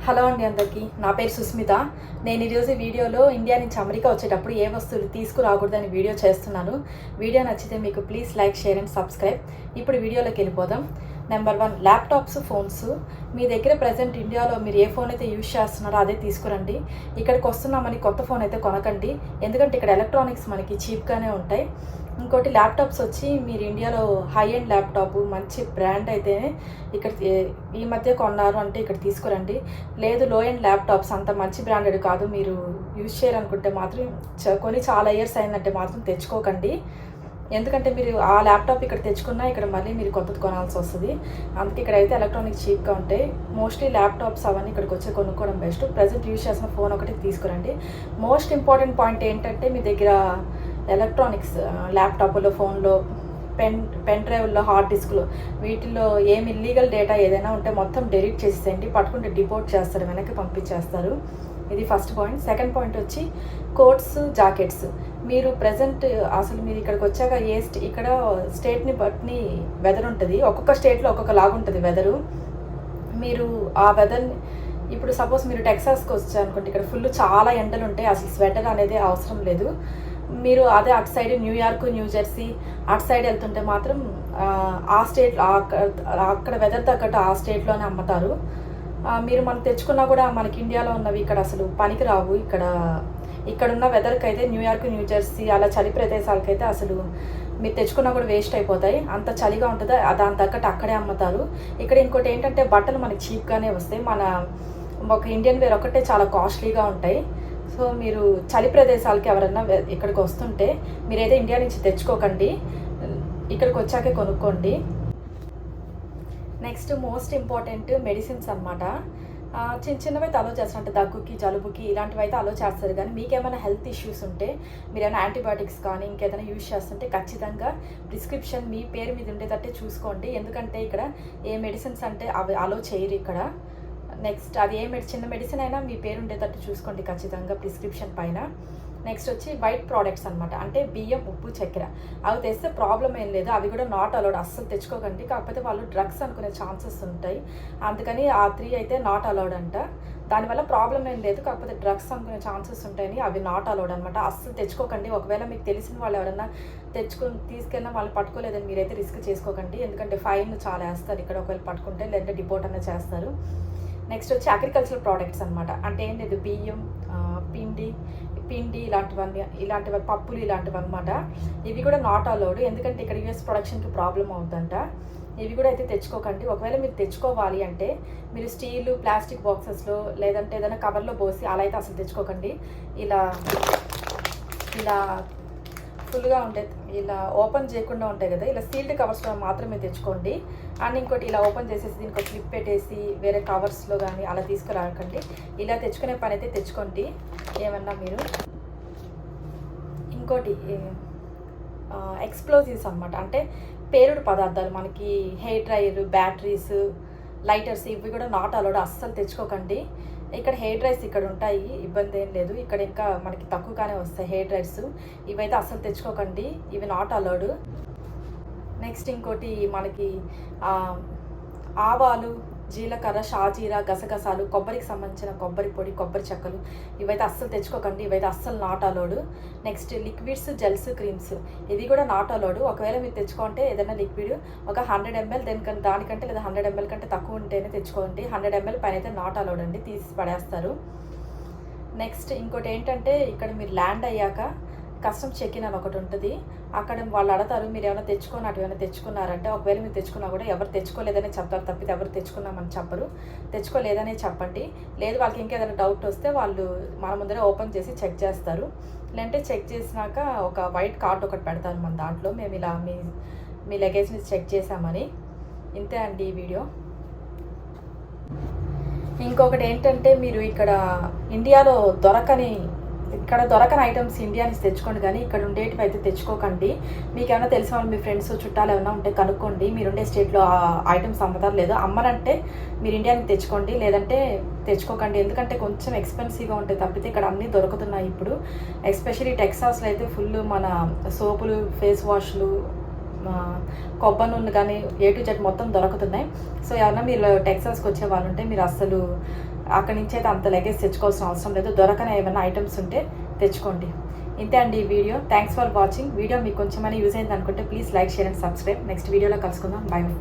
Hello అండి అందరికీ. నా పేరు సుస్మిత. నేను ఈరోజు వీడియోలో ఇండియా నుంచి అమెరికా వచ్చేటప్పుడు ఏ వస్తువులు తీసుకురాకూడదని వీడియో చేస్తున్నాను. వీడియో నచ్చితే మీకు please like, share and subscribe. ఇప్పుడు వీడియోలోకి వెళ్ళిపోదాం. Number 1, laptops, phones. మీ దగ్గర ప్రజెంట్ ఇండియాలో మీరు ఏ ఫోన్ అయితే యూజ్ చేస్తున్నారో అదే తీసుకురండి. ఇక్కడికి వస్తున్నామని కొత్త ఫోన్ అయితే కొనకండి, ఎందుకంటే ఇక్కడ ఎలక్ట్రానిక్స్ మనకి చీప్గానే ఉంటాయి. ఇంకోటి, ల్యాప్టాప్స్ వచ్చి మీరు ఇండియాలో హై ఎండ్ ల్యాప్టాప్ మంచి బ్రాండ్ అయితేనే ఇక్కడ ఈ మధ్య కొన్నారు అంటే ఇక్కడ తీసుకురండి. లేదు, లో ఎండ్ ల్యాప్టాప్స్ అంత మంచి బ్రాండెడ్ కాదు, మీరు యూజ్ చేయాలనుకుంటే మాత్రం కొని చాలా ఇయర్స్ అయిందంటే మాత్రం తెచ్చుకోకండి. ఎందుకంటే మీరు ఆ ల్యాప్టాప్ ఇక్కడ తెచ్చుకున్నా ఇక్కడ మళ్ళీ మీరు కొత్తది కొనాల్సి వస్తుంది. అందుకే ఇక్కడైతే ఎలక్ట్రానిక్స్ చీప్గా ఉంటాయి. మోస్ట్లీ ల్యాప్టాప్స్ అవన్నీ ఇక్కడికి వచ్చి కొనుక్కోవడం బెస్ట్. ప్రజెంట్ యూజ్ చేసిన ఫోన్ ఒకటి తీసుకురండి. మోస్ట్ ఇంపార్టెంట్ పాయింట్ ఏంటంటే మీ దగ్గర ఎలక్ట్రానిక్స్ ల్యాప్టాప్లో, ఫోన్లో, పెన్ డ్రైవ్లో, హార్డ్ డిస్క్లో వీటిల్లో ఏమి ఇల్లీగల్ డేటా ఏదైనా ఉంటే మొత్తం డెలీట్ చేసేయండి. పట్టుకుంటే డిపోర్ట్ చేస్తారు, వెనక్కి పంపించేస్తారు. ఇది ఫస్ట్ పాయింట్. సెకండ్ పాయింట్ వచ్చి కోట్స్, జాకెట్స్. మీరు ప్రజెంట్ అసలు మీరు ఇక్కడికి వచ్చాక ఇక్కడ స్టేట్ని బట్టి వెదర్ ఉంటుంది. ఒక్కొక్క స్టేట్లో ఒక్కొక్క లాగా ఉంటుంది వెదరు. మీరు ఆ వెదర్ని ఇప్పుడు సపోజ్ మీరు టెక్సాస్కి వచ్చారనుకోండి, ఇక్కడ ఫుల్ చాలా ఎండలు ఉంటాయి, అసలు స్వెటర్ అనేది అవసరం లేదు. మీరు అదే అటు సైడ్ న్యూయార్క్, న్యూజెర్సీ అటు సైడ్ వెళ్తుంటే మాత్రం ఆ స్టేట్ అక్కడ వెదర్ తగ్గట్టు ఆ స్టేట్లోనే అమ్ముతారు. మీరు మనం తెచ్చుకున్నా కూడా మనకి ఇండియాలో ఉన్నవి ఇక్కడ అసలు పనికి రావు. ఇక్కడున్న వెదర్కి అయితే న్యూయార్క్, న్యూజెర్సీ అలా చలి ప్రదేశాలకైతే అసలు మీరు తెచ్చుకున్నా కూడా వేస్ట్ అయిపోతాయి, అంత చలిగా ఉంటుంది. దాని తగ్గట్టు అక్కడే అమ్ముతారు. ఇక్కడ ఇంకోటి ఏంటంటే బట్టలు మనకి చీప్గానే వస్తాయి. ఒక ఇండియన్ వేర్ ఒకటే చాలా కాస్ట్లీగా ఉంటాయి. సో మీరు చలి ప్రదేశాలకి ఎవరన్నా ఇక్కడికి వస్తుంటే మీరైతే ఇండియా నుంచి తెచ్చుకోకండి, ఇక్కడికి వచ్చాకే కొనుక్కోండి. నెక్స్ట్ మోస్ట్ ఇంపార్టెంట్ మెడిసిన్స్ అనమాట. చిన్న చిన్నవైతే అలో చేస్తారు, అంటే దగ్గుకి, జలుబుకి ఇలాంటివి అయితే అలో చేస్తారు. కానీ మీకు ఏమైనా హెల్త్ ఇష్యూస్ ఉంటే, మీరు ఏమైనా యాంటీబయాటిక్స్ కానీ ఇంకేదైనా యూజ్ చేస్తుంటే ఖచ్చితంగా ప్రిస్క్రిప్షన్ మీ పేరు మీద ఉండేటట్టే చూసుకోండి. ఎందుకంటే ఇక్కడ ఏ మెడిసిన్స్ అంటే అవి అలో చేయరు ఇక్కడ. నెక్స్ట్ అది చిన్న మెడిసిన్ అయినా మీ పేరు ఉండేటట్టు చూసుకోండి ఖచ్చితంగా ప్రిస్క్రిప్షన్ పైన. నెక్స్ట్ వచ్చి వైట్ ప్రోడక్ట్స్ అనమాట, అంటే బియ్యం, ఉప్పు, చక్కెర. అవి తెస్తే ప్రాబ్లం ఏం లేదు, అవి కూడా నాట్ అలౌడ్, అస్సలు తెచ్చుకోకండి. కాకపోతే వాళ్ళు డ్రగ్స్ అనుకునే ఛాన్సెస్ ఉంటాయి, అందుకని ఆ 3 అయితే నాట్ అలౌడ్ అంట. దానివల్ల ప్రాబ్లం ఏం లేదు, కాకపోతే డ్రగ్స్ అనుకునే ఛాన్సెస్ ఉంటాయని అవి నాట్ అలౌడ్ అనమాట. అస్సలు తెచ్చుకోకండి. ఒకవేళ మీకు తెలిసిన వాళ్ళు ఎవరైనా తీసుకెళ్ళినా వాళ్ళు పట్టుకోలేదని మీరైతే రిస్క్ చేసుకోకండి, ఎందుకంటే ఫైన్ చాలా వేస్తారు ఇక్కడ ఒకవేళ పట్టుకుంటే, లేదంటే డిపోర్ట్ అన్న చేస్తారు. నెక్స్ట్ వచ్చి అగ్రికల్చరల్ ప్రోడక్ట్స్ అనమాట, అంటే ఏం లేదు, బియ్యం, పిండి ఇలాంటివి పప్పులు ఇలాంటివి అనమాట. ఇవి కూడా నాట్ అలౌడ్, ఎందుకంటే ఇక్కడ యూఎస్ ప్రొడక్షన్కి ప్రాబ్లం అవుతుందంట. ఇవి కూడా అయితే తెచ్చుకోకండి. ఒకవేళ మీరు తెచ్చుకోవాలి అంటే మీరు స్టీలు, ప్లాస్టిక్ బాక్సెస్లో లేదంటే ఏదైనా కవర్లో పోసి అలా అయితే అసలు తెచ్చుకోకండి. ఇలా ఫుల్గా ఉంటాయి, ఇలా ఓపెన్ చేయకుండా ఉంటాయి కదా, ఇలా సీల్డ్ కవర్స్లో మాత్రమే తెచ్చుకోండి. అండ్ ఇంకోటి, ఇలా ఓపెన్ చేసేసి దీనికి క్లిప్ పెట్టేసి వేరే కవర్స్లో కానీ అలా తీసుకురాకండి. ఇలా తెచ్చుకునే పని అయితే తెచ్చుకోండి ఏమన్నా మీరు. ఇంకోటి ఎక్స్ప్లోజివ్స్ అనమాట, అంటే పేలుడు పదార్థాలు, మనకి హెయిర్ డ్రైయర్, బ్యాటరీస్, లైటర్స్, ఇవి కూడా నాట్ అలౌడ్, అస్సలు తెచ్చుకోకండి. ఇక్కడ హెయిర్ డ్రైస్ ఇక్కడ ఉంటాయి, ఇబ్బంది ఏం లేదు. ఇక్కడ ఇంకా మనకి తక్కువగానే వస్తాయి హెయిర్ డ్రైస్. ఇవైతే అస్సలు తెచ్చుకోకండి, ఇవి నాట్ అలౌడ్. నెక్స్ట్ ఇంకోటి, మనకి ఆవాలు, జీలకర్ర, షాజీరా, గసగసాలు, కొబ్బరికి సంబంధించిన కొబ్బరి పొడి, కొబ్బరి చెక్కలు, ఇవైతే అస్సలు తెచ్చుకోకండి, ఇవైతే అస్సలు not allowed. Next liquids, gels, creams, ఇవి కూడా నాట్ అలౌడ్. ఒకవేళ మీరు తెచ్చుకుంటే ఏదైనా లిక్విడ్ ఒక 100 ml దానికంటే లేదా 100 ml కంటే తక్కువ ఉంటేనే తెచ్చుకోండి. 100 ml పైన అయితే నాట్ అలౌడ్ అండి, తీసి పడేస్తారు. నెక్స్ట్ ఇంకోటి ఏంటంటే, ఇక్కడ మీరు ల్యాండ్ అయ్యాక కస్టమ్స్ చెక్-ఇన్ అని ఒకటి ఉంటుంది. అక్కడ వాళ్ళు అడతారు మీరు ఏమైనా ఏమైనా తెచ్చుకున్నారంటే, ఒకవేళ మీరు తెచ్చుకున్నా కూడా ఎవరు తెచ్చుకోలేదనే చెప్తారు తప్పితే ఎవరు తెచ్చుకున్నామని చెప్పరు. తెచ్చుకోలేదనే చెప్పండి. లేదు వాళ్ళకి ఇంకేదైనా డౌట్ వస్తే వాళ్ళు మన ముందరే ఓపెన్ చేసి చెక్ చేస్తారు. లేదంటే చెక్ చేసినాక ఒక వైట్ కార్డ్ ఒకటి పెడతారు మన దాంట్లో, మేము ఇలా మీ లగేజ్ని చెక్ చేసామని. ఇంతే అండి ఈ వీడియో. ఇంకొకటి ఏంటంటే, మీరు ఇండియాలో దొరకని ఐటమ్స్ ఇండియా నుంచి తెచ్చుకోండి, కానీ ఇక్కడ ఉండేటివి అయితే తెచ్చుకోకండి. మీకు ఏమైనా తెలిసిన వాళ్ళు, మీ ఫ్రెండ్స్, చుట్టాలు ఏమైనా ఉంటే కనుక్కోండి. మీరు ఉండే స్టేట్లో ఆ ఐటమ్స్ అమ్ముతారు, లేదో అమ్మరంటే మీరు ఇండియా నుంచి తెచ్చుకోండి, లేదంటే తెచ్చుకోకండి. ఎందుకంటే కొంచెం ఎక్స్పెన్సివ్గా ఉంటాయి తప్పితే ఇక్కడ అన్నీ దొరుకుతున్నాయి ఇప్పుడు. ఎస్పెషల్లీ టెక్సాస్లో అయితే ఫుల్ మన సోపులు, ఫేస్ వాష్లు, కొబ్బరి నూనె కానీ A to Z మొత్తం దొరుకుతున్నాయి. సో ఎవరైనా మీరు టెక్సాస్కి వచ్చే వాళ్ళు ఉంటే మీరు అసలు అక్కడి నుంచి అయితే అంత లగేజ్ తెచ్చుకోవాల్సిన అవసరం లేదు. దొరకని ఏమైనా ఐటమ్స్ ఉంటే తెచ్చుకోండి. ఇంతే అండి ఈ video. Thanks for watching. Video మీకు కొంచెమైనా యూజ్ అయింది అనుకుంటే please like, share and subscribe. Next వీడియోలో కలుసుకుందాం. By by.